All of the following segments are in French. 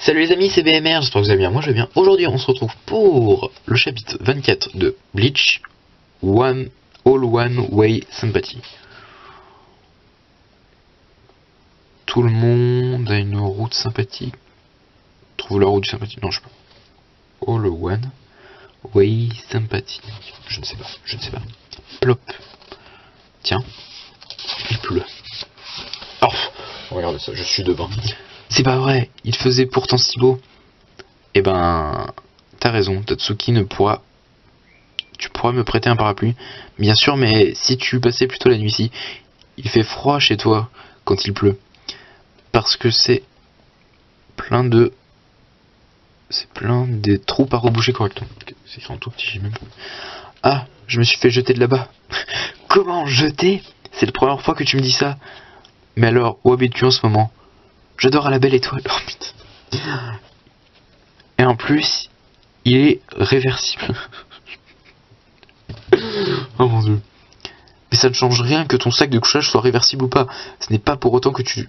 Salut les amis, c'est BMR, j'espère que vous allez bien, moi je vais bien. Aujourd'hui on se retrouve pour le chapitre 24 de Bleach, All One Way Sympathy. Tout le monde a une route sympathique. Trouve la route du sympathique, non je sais pas. All One Way Sympathy. Je ne sais pas. Plop. Tiens, il pleut. Oh, regardez ça, je suis de bain. C'est pas vrai, il faisait pourtant si beau. Eh ben, t'as raison, Tatsuki ne pourra... Tu pourras me prêter un parapluie. Bien sûr, mais si tu passais plutôt la nuit ici, il fait froid chez toi quand il pleut. Parce que c'est plein des trous pas rebouchés correctement. C'est écrit en tout petit, j'ai même... Ah, je me suis fait jeter de là-bas. Comment jeter? C'est la première fois que tu me dis ça. Mais alors, où habites-tu en ce moment? Je dors à la belle étoile. Oh putain. Et en plus, il est réversible. Oh mon dieu. Mais ça ne change rien que ton sac de couchage soit réversible ou pas. Ce n'est pas pour autant que tu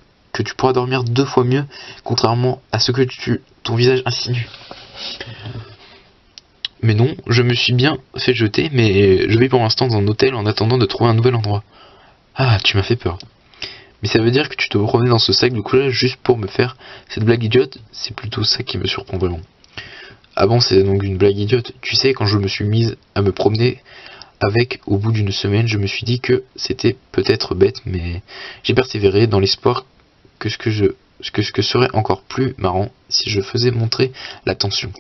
pourras dormir 2 fois mieux, contrairement à ce que ton visage insinue. Mais non, je me suis bien fait jeter, mais je vais pour l'instant dans un hôtel en attendant de trouver un nouvel endroit. Ah, tu m'as fait peur. Mais ça veut dire que tu te promenais dans ce sac de couchage juste pour me faire cette blague idiote? C'est plutôt ça qui me surprend vraiment. Ah bon, c'est donc une blague idiote. Tu sais, quand je me suis mise à me promener avec, au bout d'une semaine, je me suis dit que c'était peut-être bête, mais j'ai persévéré dans l'espoir que ce que serait encore plus marrant si je faisais montrer l'attention.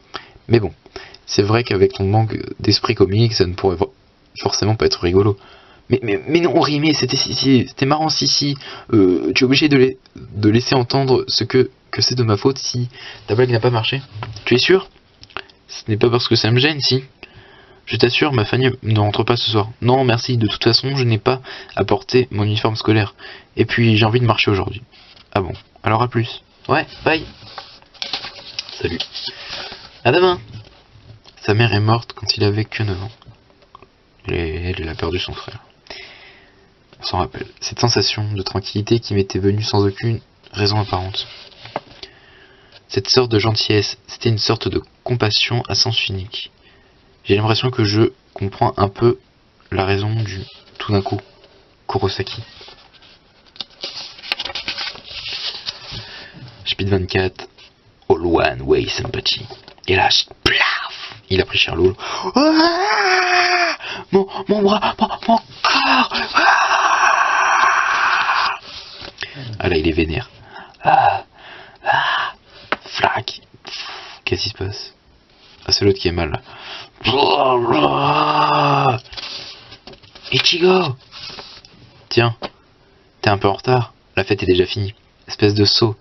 Mais bon, c'est vrai qu'avec ton manque d'esprit comique, ça ne pourrait forcément pas être rigolo. Mais non, rimé, c'était marrant si tu es obligé de laisser entendre que c'est de ma faute si ta blague n'a pas marché. Tu es sûr? Ce n'est pas parce que ça me gêne, si. Je t'assure, ma famille ne rentre pas ce soir. Non, merci, de toute façon, je n'ai pas apporté mon uniforme scolaire. Et puis, j'ai envie de marcher aujourd'hui. Ah bon, alors à plus. Ouais, bye. Salut. À demain. Sa mère est morte quand il avait que 9 ans. Elle a perdu son frère. On s'en rappelle. Cette sensation de tranquillité qui m'était venue sans aucune raison apparente. Cette sorte de gentillesse, c'était une sorte de compassion à sens unique. J'ai l'impression que je comprends un peu la raison du tout d'un coup Kurosaki. Chapitre 24, All One Way Sympathy. Et là, plaf, il a pris cher l'eau. Ah, mon bras, mon corps. Ah là, il est vénère. Flac. Qu'est-ce qui se passe? Ah, c'est l'autre qui est mal là. Ichigo! Tiens, t'es un peu en retard. La fête est déjà finie. Espèce de sot.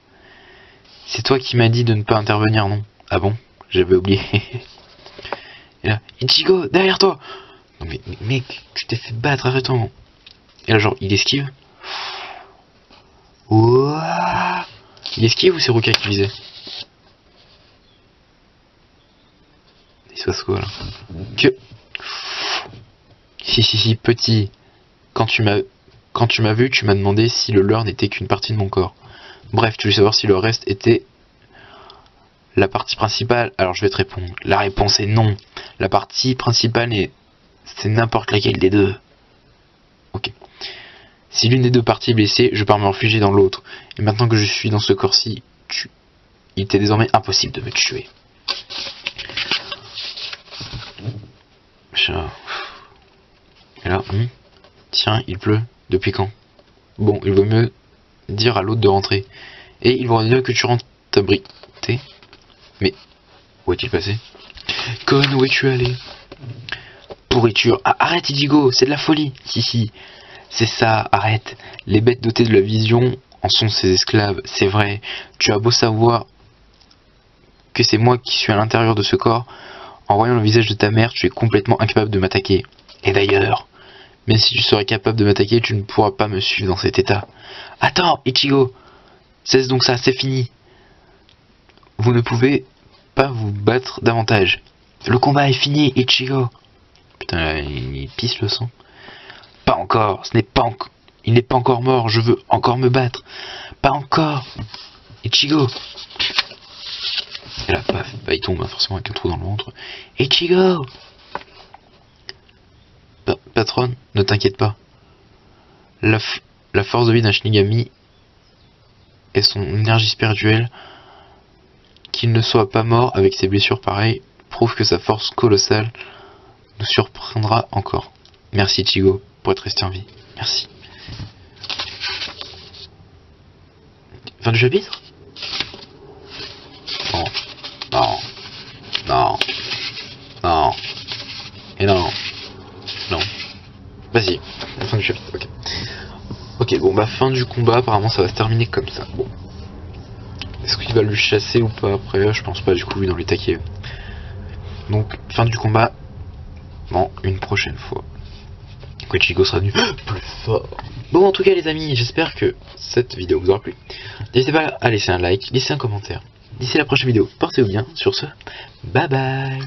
C'est toi qui m'as dit de ne pas intervenir, non? Ah bon? J'avais oublié. Et là, Ichigo, derrière toi! Non mais mec, tu t'es fait battre, arrête-toi. Et là, genre, il esquive. Ouah. Il esquive ou c'est Ruka qui visait? Il se passe quoi là? Que... Si, petit. Quand tu m'as vu, tu m'as demandé si le leurre n'était qu'une partie de mon corps. Bref, tu veux savoir si le reste était la partie principale. Alors je vais te répondre. La réponse est non. La partie principale c'est n'importe laquelle des deux. Ok. Si l'une des deux parties est blessée, je pars me réfugier dans l'autre. Et maintenant que je suis dans ce corps-ci, il t'est désormais impossible de me tuer. Et là, tiens, il pleut. Depuis quand? Bon, il vaut mieux dire à l'autre de rentrer. Et il vaut mieux que tu rentres t'abriter. Mais où est-il passé? Conne, où es-tu allé? Pourriture. Ah, arrête, Ichigo, c'est de la folie. Si, c'est ça, arrête. Les bêtes dotées de la vision en sont ses esclaves, c'est vrai. Tu as beau savoir que c'est moi qui suis à l'intérieur de ce corps. En voyant le visage de ta mère, tu es complètement incapable de m'attaquer. Et d'ailleurs, même si tu serais capable de m'attaquer, tu ne pourras pas me suivre dans cet état. Attends, Ichigo, cesse donc ça, c'est fini. Vous ne pouvez pas vous battre davantage. Le combat est fini, Ichigo. Putain, il pisse le sang. Pas encore, il n'est pas encore mort, je veux encore me battre. Pas encore, Ichigo. tombe, hein, forcément avec un trou dans le ventre. Ichigo! Patronne, ne t'inquiète pas. La force de vie d'un Shinigami et son énergie spirituelle, qu'il ne soit pas mort avec ses blessures pareilles, prouve que sa force colossale nous surprendra encore. Merci Ichigo pour être resté en vie. Merci. Fin du chapitre? Non. Non. Non. Non. Et non. Non. Vas-y. Fin du chapitre. Ok. Ok, bon bah fin du combat, apparemment ça va se terminer comme ça. Bon. Est-ce qu'il va lui chasser ou pas après? Je pense pas, du coup, vu dans les taquets. Donc, fin du combat. Bon, une prochaine fois. Quand Ichigo sera venu plus fort. Bon, en tout cas, les amis, j'espère que cette vidéo vous aura plu. N'hésitez pas à laisser un like, laisser un commentaire. D'ici la prochaine vidéo, portez-vous bien. Sur ce, bye bye.